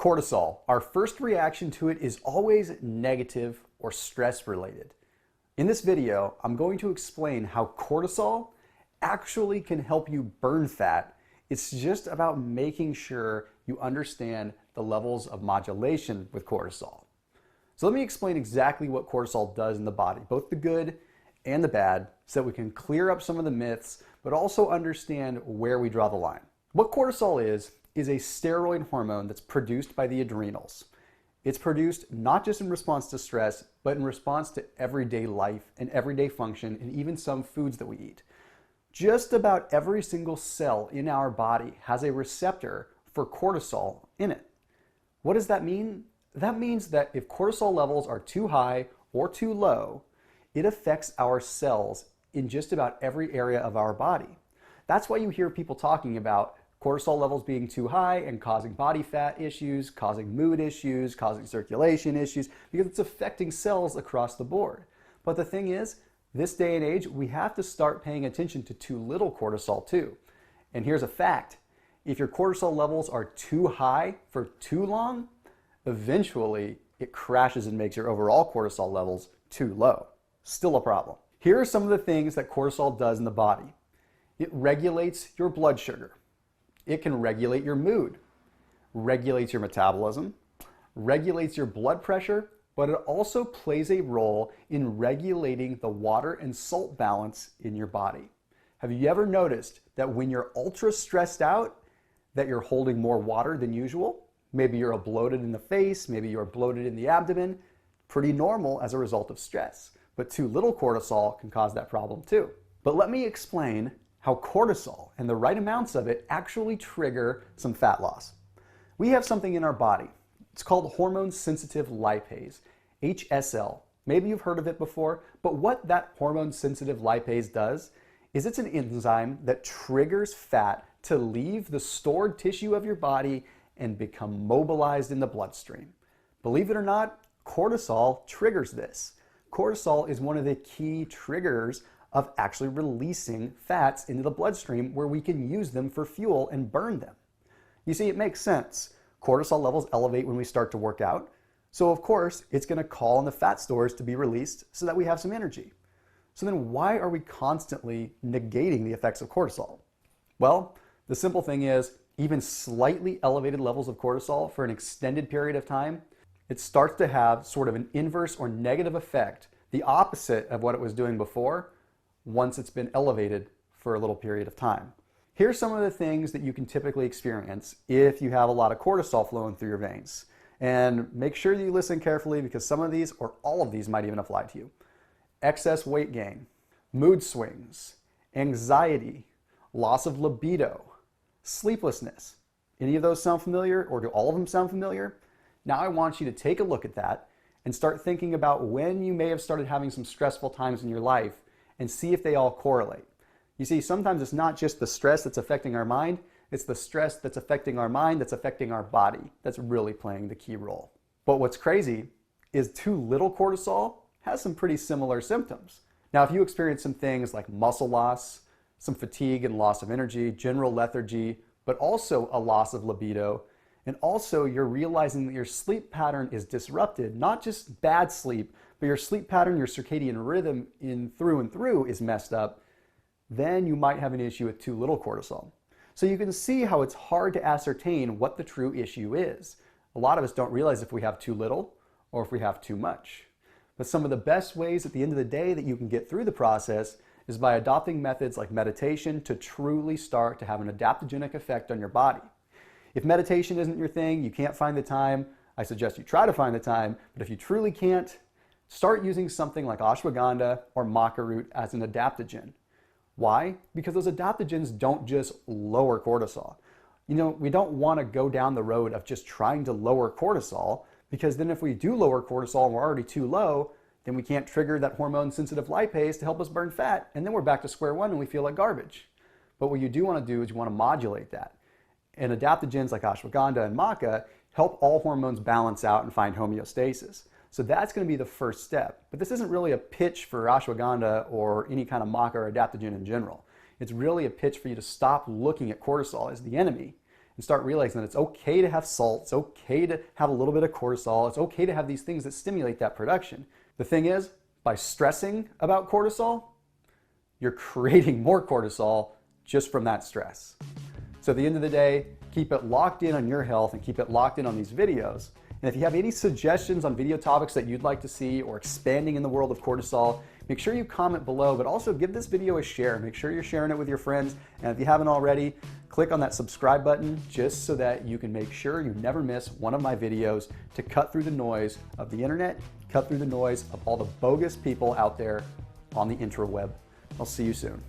Cortisol. Our first reaction to it is always negative or stress related. In this video, I'm going to explain how cortisol actually can help you burn fat. It's just about making sure you understand the levels of modulation with cortisol. So let me explain exactly what cortisol does in the body, both the good and the bad, so that we can clear up some of the myths, but also understand where we draw the line. What cortisol is a steroid hormone that's produced by the adrenals. It's produced not just in response to stress, but in response to everyday life and everyday function, and even some foods that we eat. Just about every single cell in our body has a receptor for cortisol in it. What does that mean? That means that if cortisol levels are too high or too low, it affects our cells in just about every area of our body. That's why you hear people talking about cortisol levels being too high and causing body fat issues, causing mood issues, causing circulation issues, because it's affecting cells across the board. But the thing is, this day and age, we have to start paying attention to too little cortisol too. And here's a fact. If your cortisol levels are too high for too long, eventually it crashes and makes your overall cortisol levels too low. Still a problem. Here are some of the things that cortisol does in the body. It regulates your blood sugar. It can regulate your mood, regulates your metabolism, regulates your blood pressure, but it also plays a role in regulating the water and salt balance in your body. Have you ever noticed that when you're ultra stressed out, that you're holding more water than usual? Maybe you're bloated in the face, maybe you're bloated in the abdomen. Pretty normal as a result of stress. But too little cortisol can cause that problem too. But let me explain how cortisol and the right amounts of it actually trigger some fat loss. We have something in our body. It's called hormone-sensitive lipase, HSL. Maybe you've heard of it before, but what that hormone-sensitive lipase does is it's an enzyme that triggers fat to leave the stored tissue of your body and become mobilized in the bloodstream. Believe it or not, cortisol triggers this. Cortisol is one of the key triggers of actually releasing fats into the bloodstream where we can use them for fuel and burn them. You see, it makes sense. Cortisol levels elevate when we start to work out. So of course, it's going to call on the fat stores to be released so that we have some energy. So then why are we constantly negating the effects of cortisol? Well, the simple thing is, even slightly elevated levels of cortisol for an extended period of time, it starts to have sort of an inverse or negative effect, the opposite of what it was doing before, once it's been elevated for a little period of time. Here's some of the things that you can typically experience if you have a lot of cortisol flowing through your veins. And make sure that you listen carefully, because some of these or all of these might even apply to you. Excess weight gain, mood swings, anxiety, loss of libido, sleeplessness. Any of those sound familiar, or do all of them sound familiar? Now I want you to take a look at that and start thinking about when you may have started having some stressful times in your life and see if they all correlate. You see, sometimes it's not just the stress that's affecting our mind, it's the stress that's affecting our mind that's affecting our body that's really playing the key role. But what's crazy is too little cortisol has some pretty similar symptoms. Now, if you experience some things like muscle loss, some fatigue and loss of energy, general lethargy, but also a loss of libido, and also you're realizing that your sleep pattern is disrupted, not just bad sleep, but your sleep pattern, your circadian rhythm through and through is messed up, then you might have an issue with too little cortisol. So you can see how it's hard to ascertain what the true issue is. A lot of us don't realize if we have too little or if we have too much. But some of the best ways at the end of the day that you can get through the process is by adopting methods like meditation to truly start to have an adaptogenic effect on your body. If meditation isn't your thing, you can't find the time, I suggest you try to find the time, but if you truly can't, start using something like ashwagandha or maca root as an adaptogen. Why? Because those adaptogens don't just lower cortisol. You know, we don't want to go down the road of just trying to lower cortisol, because then if we do lower cortisol and we're already too low, then we can't trigger that hormone-sensitive lipase to help us burn fat, and then we're back to square one and we feel like garbage. But what you do want to do is you want to modulate that. And adaptogens like ashwagandha and maca help all hormones balance out and find homeostasis. So that's going to be the first step. But this isn't really a pitch for ashwagandha or any kind of maca or adaptogen in general. It's really a pitch for you to stop looking at cortisol as the enemy and start realizing that it's okay to have salt, it's okay to have a little bit of cortisol, it's okay to have these things that stimulate that production. The thing is, by stressing about cortisol, you're creating more cortisol just from that stress. So at the end of the day, keep it locked in on your health and keep it locked in on these videos. And if you have any suggestions on video topics that you'd like to see or expanding in the world of cortisol, make sure you comment below, but also give this video a share. Make sure you're sharing it with your friends. And if you haven't already, click on that subscribe button just so that you can make sure you never miss one of my videos to cut through the noise of the internet, cut through the noise of all the bogus people out there on the intraweb. I'll see you soon.